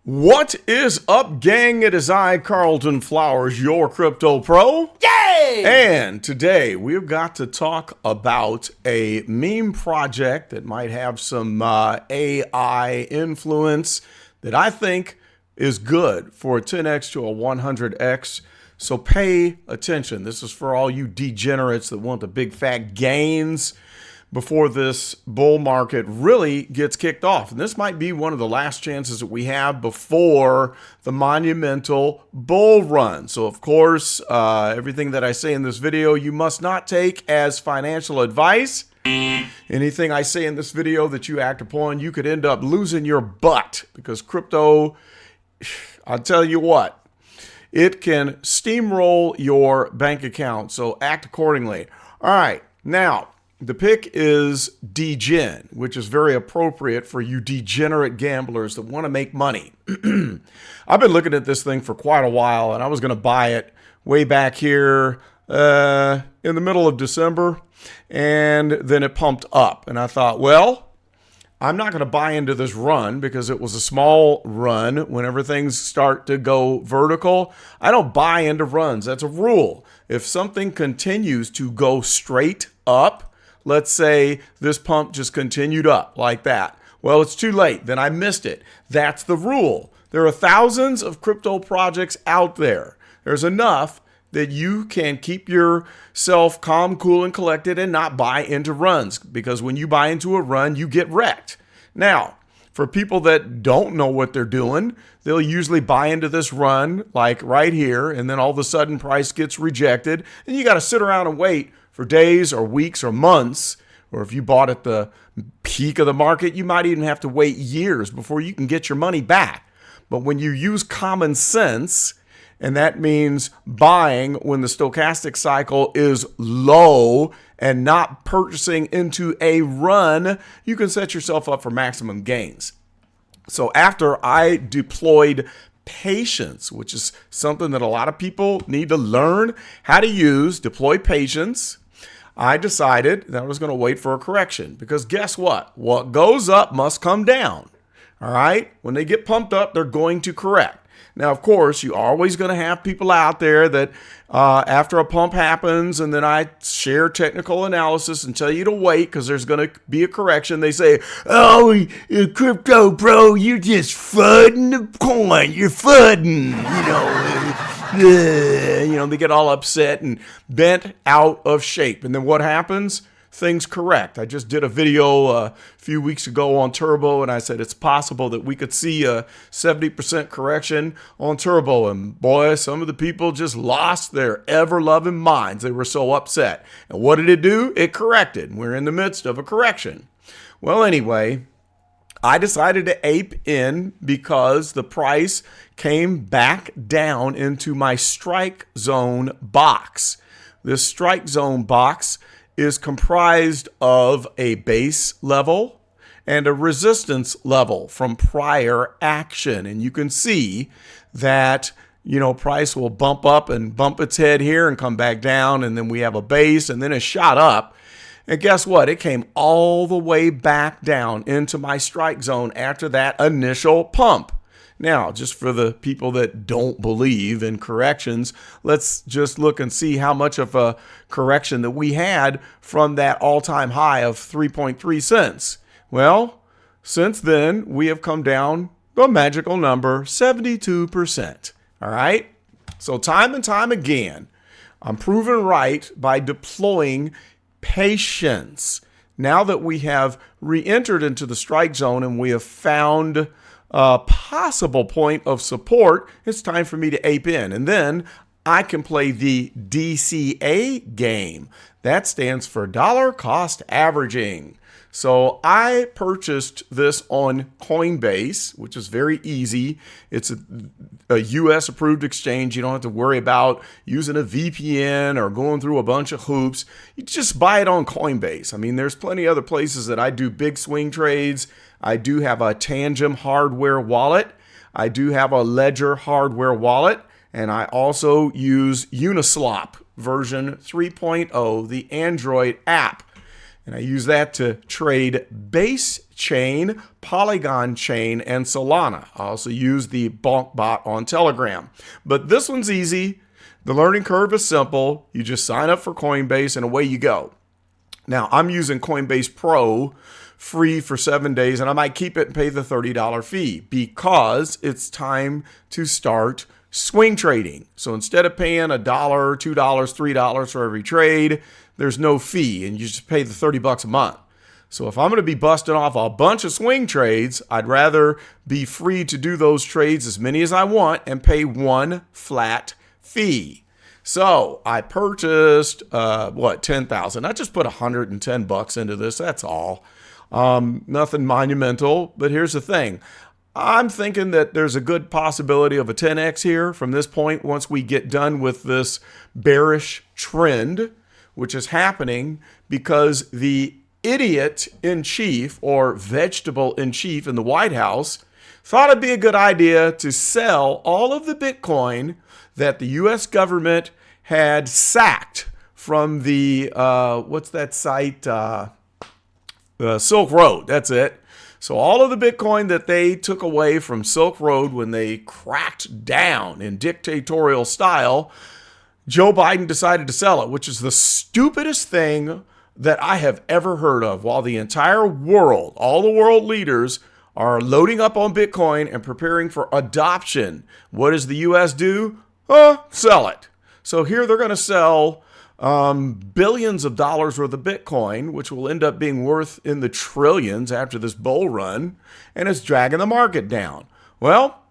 What is up, gang? It is I, Carlton Flowers, your crypto pro. Yay! And today we've got to talk about a meme project that might have some AI influence that I think is good for a 10x to a 100x. So pay attention. This is for all you degenerates that want the big fat gains before this bull market really gets kicked off. And this might be one of the last chances that we have before the monumental bull run. So of course, everything that I say in this video, you must not take as financial advice. Anything I say in this video that you act upon, you could end up losing your butt, because crypto, I'll tell you what, it can steamroll your bank account. So act accordingly. All right, now, the pick is Degen, which is very appropriate for you degenerate gamblers that want to make money. I've been looking at this thing for quite a while, and I was going to buy it way back here in the middle of December, and then it pumped up. And I thought, well, I'm not going to buy into this run because it was a small run. Whenever things start to go vertical, I don't buy into runs. That's a rule. If something continues to go straight up, let's say this pump just continued up like that. Well, it's too late. Then I missed it. That's the rule. There are thousands of crypto projects out there. There's enough that you can keep yourself calm, cool, and collected and not buy into runs, because when you buy into a run, you get wrecked. Now, for people that don't know what they're doing, they'll usually buy into this run like right here, and then all of a sudden price gets rejected, and you got to sit around and wait for days or weeks or months. Or if you bought at the peak of the market, you might even have to wait years before you can get your money back. But when you use common sense, and that means buying when the stochastic cycle is low and not purchasing into a run, you can set yourself up for maximum gains. So after I deployed patience, which is something that a lot of people need to learn how to use, deploy patience, I decided that I was going to wait for a correction, because guess what? What goes up must come down. All right? When they get pumped up, they're going to correct. Now, of course, you're always going to have people out there that after a pump happens and then I share technical analysis and tell you to wait because there's going to be a correction, they say, oh, crypto bro, you're just fudding the coin. You're fudding, they get all upset and bent out of shape. And then what happens? Things correct. I just did a video a few weeks ago on Turbo, and I said it's possible that we could see a 70% correction on Turbo. And boy, some of the people just lost their ever-loving minds. They were so upset. And what did it do? It corrected. We're in the midst of a correction. Well, anyway, I decided to ape in because the price came back down into my strike zone box. This strike zone box is comprised of a base level and a resistance level from prior action. And you can see that, price will bump up and bump its head here and come back down. And then we have a base, and then it shot up. And guess what? It came all the way back down into my strike zone after that initial pump. Now, just for the people that don't believe in corrections, let's just look and see how much of a correction that we had from that all-time high of 3.3 cents. Well, since then, we have come down the magical number 72%. All right? So time and time again, I'm proven right by deploying patience. Now that we have re-entered into the strike zone and we have found a possible point of support, it's time for me to ape in. And then I can play the DCA game. That stands for dollar cost averaging. So I purchased this on Coinbase, which is very easy. It's a US approved exchange. You don't have to worry about using a VPN or going through a bunch of hoops. You just buy it on Coinbase. I mean, there's plenty of other places that I do big swing trades. I do have a TANGEM hardware wallet. I do have a Ledger hardware wallet. And I also use Uniswap version 3.0, the Android app. And I use that to trade Base Chain, Polygon Chain, and Solana. I also use the bulk bot on Telegram. But this one's easy. The learning curve is simple. You just sign up for Coinbase and away you go. Now, I'm using Coinbase Pro free for 7 days, and I might keep it and pay the $30 fee because it's time to start swing trading. So instead of paying $1, $2, $3 for every trade, there's no fee, and you just pay the $30 a month. So if I'm going to be busting off a bunch of swing trades, I'd rather be free to do those trades, as many as I want, and pay one flat fee. So I purchased, 10,000. I just put $110 into this. That's all. Nothing monumental, but here's the thing. I'm thinking that there's a good possibility of a 10x here from this point once we get done with this bearish trend, which is happening because the idiot in chief or vegetable in chief in the White House thought it'd be a good idea to sell all of the Bitcoin that the U.S. government had sacked from the, what's that site? Silk Road. That's it. So all of the Bitcoin that they took away from Silk Road when they cracked down in dictatorial style, Joe Biden decided to sell it, which is the stupidest thing that I have ever heard of. While the entire world, all the world leaders are loading up on Bitcoin and preparing for adoption, what does the U.S. do? Sell it. So here they're going to sell billions of dollars worth of Bitcoin, which will end up being worth in the trillions after this bull run, and it's dragging the market down. Well,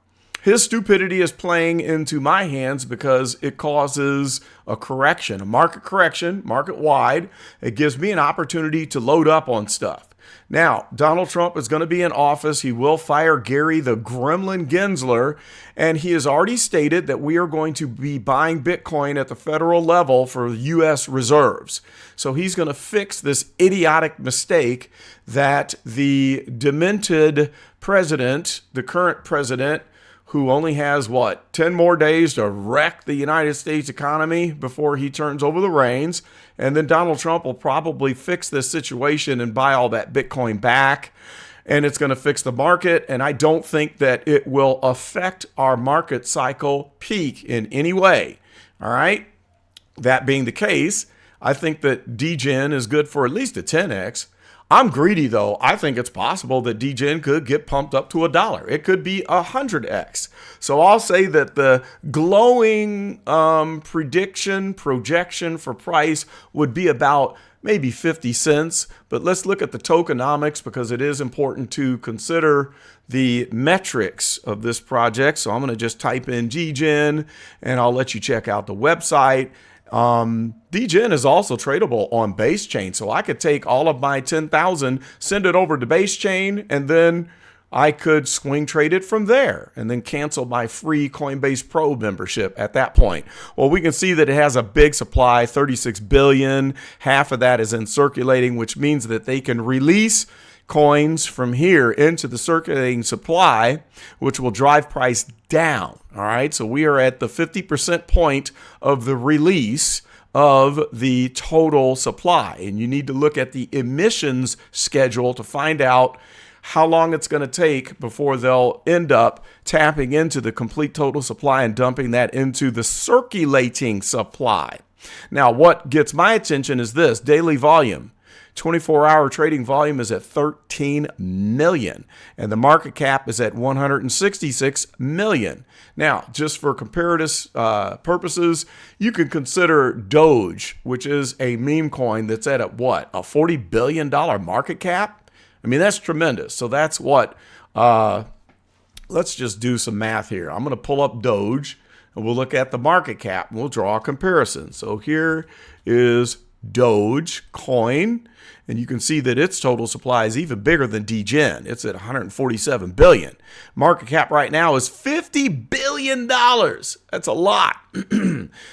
his stupidity is playing into my hands because it causes a correction, a market correction, market-wide. It gives me an opportunity to load up on stuff. Now, Donald Trump is going to be in office. He will fire Gary the Gremlin Gensler, and he has already stated that we are going to be buying Bitcoin at the federal level for U.S. reserves. So he's going to fix this idiotic mistake that the demented president, the current president, who only has, 10 more days to wreck the United States economy before he turns over the reins. And then Donald Trump will probably fix this situation and buy all that Bitcoin back. And it's going to fix the market. And I don't think that it will affect our market cycle peak in any way. All right. That being the case, I think that Degen is good for at least a 10x. I'm greedy, though. I think it's possible that Degen could get pumped up to $1. It could be 100x. So I'll say that the glowing projection for price would be about maybe 50 cents. But let's look at the tokenomics because it is important to consider the metrics of this project. So I'm going to just type in Degen and I'll let you check out the website. Degen is also tradable on Base Chain. So I could take all of my 10,000, send it over to Base Chain, and then I could swing trade it from there and then cancel my free Coinbase Pro membership at that point. Well, we can see that it has a big supply, 36 billion. Half of that is in circulating, which means that they can release coins from here into the circulating supply, which will drive price down. All right. So we are at the 50% point of the release of the total supply. And you need to look at the emissions schedule to find out how long it's going to take before they'll end up tapping into the complete total supply and dumping that into the circulating supply. Now, what gets my attention is this daily volume. 24-hour trading volume is at 13 million, and the market cap is at 166 million. Now, just for comparative purposes, you can consider Doge, which is a meme coin that's at a $40 billion market cap? I mean, that's tremendous. So that's what, let's just do some math here. I'm going to pull up Doge, and we'll look at the market cap, and we'll draw a comparison. So here is Doge coin, and you can see that its total supply is even bigger than Degen. It's at 147 billion. Market cap right now is $50 billion. That's a lot.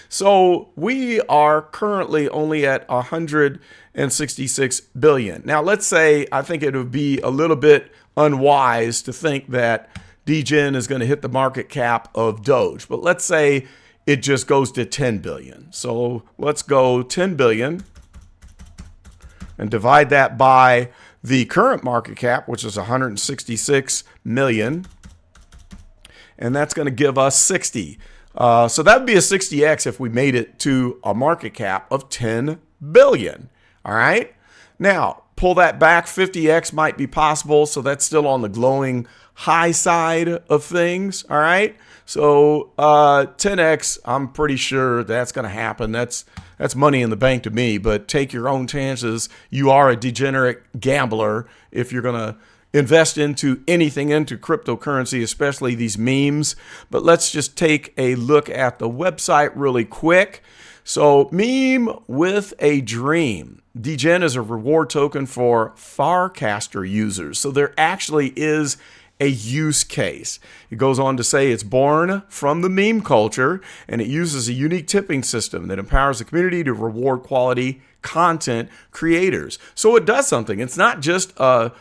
So we are currently only at 166 billion. Now let's say I think it would be a little bit unwise to think that Degen is going to hit the market cap of Doge, but let's say it just goes to 10 billion. So let's go 10 billion and divide that by the current market cap, which is 166 million, and that's going to give us 60. So that would be a 60x if we made it to a market cap of 10 billion. All right. Now, pull that back, 50x might be possible. So that's still on the glowing high side of things. All right. So 10x, I'm pretty sure that's going to happen. That's money in the bank to me, but take your own chances. You are a degenerate gambler if you're going to invest into anything, into cryptocurrency, especially these memes. But let's just take a look at the website really quick. So meme with a dream. Degen is a reward token for Farcaster users. So there actually is a use case. It goes on to say it's born from the meme culture, and it uses a unique tipping system that empowers the community to reward quality content creators. So it does something. It's not just a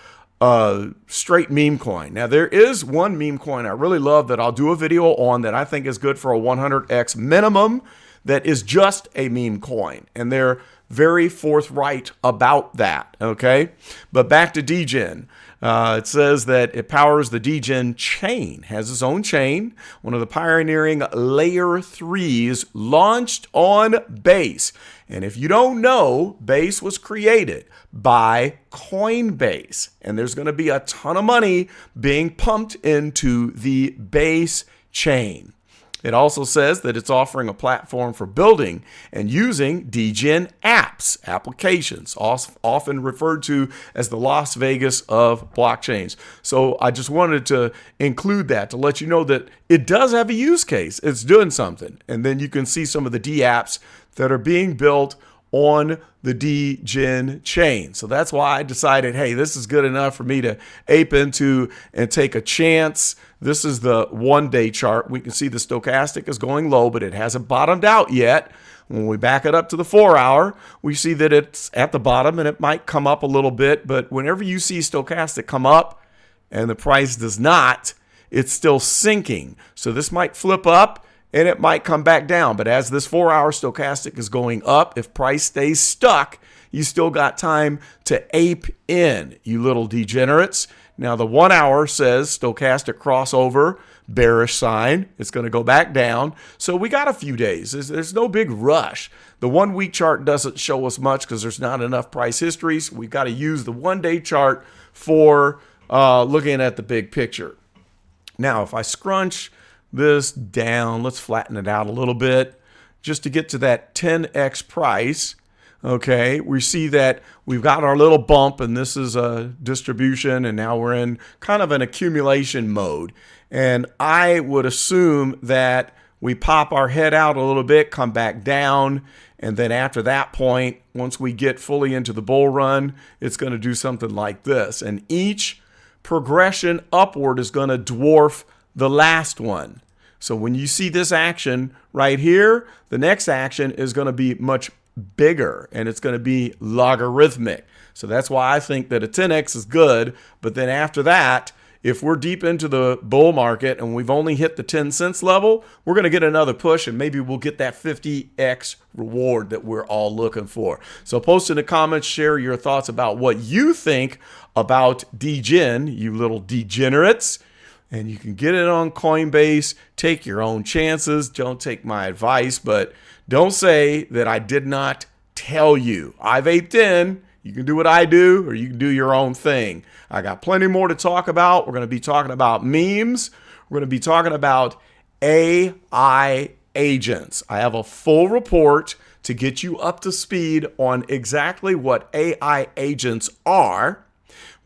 straight meme coin. Now, there is one meme coin I really love that I'll do a video on that I think is good for a 100x minimum that is just a meme coin. And they're very forthright about that, okay? But back to Degen. It says that it powers the Degen chain, has its own chain, one of the pioneering layer 3s launched on Base. And if you don't know, Base was created by Coinbase, and there's going to be a ton of money being pumped into the Base chain. It also says that it's offering a platform for building and using Degen applications, often referred to as the Las Vegas of blockchains. So I just wanted to include that to let you know that it does have a use case. It's doing something. And then you can see some of the dApps that are being built on the Degen chain. So that's why I decided, hey, this is good enough for me to ape into and take a chance. This is the 1-day chart. We can see the stochastic is going low, but it hasn't bottomed out yet. When we back it up to the 4-hour, we see that it's at the bottom and it might come up a little bit. But whenever you see stochastic come up and the price does not, it's still sinking. So this might flip up and it might come back down. But as this 4-hour stochastic is going up, if price stays stuck, you still got time to ape in, you little degenerates. Now, the 1-hour says stochastic crossover, bearish sign. It's going to go back down. So we got a few days. There's no big rush. The 1-week chart doesn't show us much because there's not enough price history. So we've got to use the 1-day chart for looking at the big picture. Now, if I scrunch this down, let's flatten it out a little bit just to get to that 10x price. Okay, we see that we've got our little bump, and this is a distribution, and now we're in kind of an accumulation mode. And I would assume that we pop our head out a little bit, come back down, and then after that point, once we get fully into the bull run, it's going to do something like this. And each progression upward is going to dwarf the last one. So when you see this action right here, the next action is going to be much bigger, and it's going to be logarithmic. So that's why I think that a 10x is good. But then after that, if we're deep into the bull market and we've only hit the 10 cents level, we're going to get another push, and maybe we'll get that 50x reward that we're all looking for. So post in the comments, share your thoughts about what you think about Degen, you little degenerates. And you can get it on Coinbase. Take your own chances. Don't take my advice, but don't say that I did not tell you. I've aped in. You can do what I do, or you can do your own thing. I got plenty more to talk about. We're going to be talking about memes. We're going to be talking about AI agents. I have a full report to get you up to speed on exactly what AI agents are.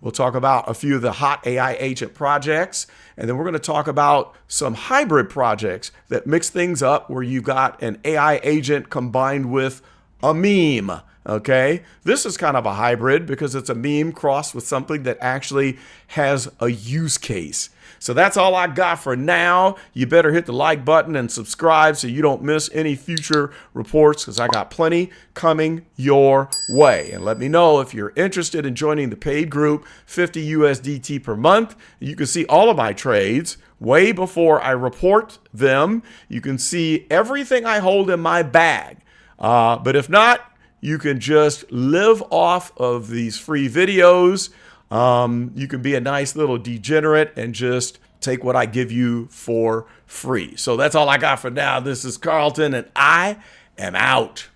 We'll talk about a few of the hot AI agent projects, and then we're going to talk about some hybrid projects that mix things up where you've got an AI agent combined with a meme. Okay, this is kind of a hybrid because it's a meme crossed with something that actually has a use case. So that's all I got for now. You better hit the like button and subscribe so you don't miss any future reports, because I got plenty coming your way. And let me know if you're interested in joining the paid group, 50 USDT per month. You can see all of my trades way before I report them. You can see everything I hold in my bag. But if not, you can just live off of these free videos. You can be a nice little degenerate and just take what I give you for free. So that's all I got for now. This is Carlton, and I am out.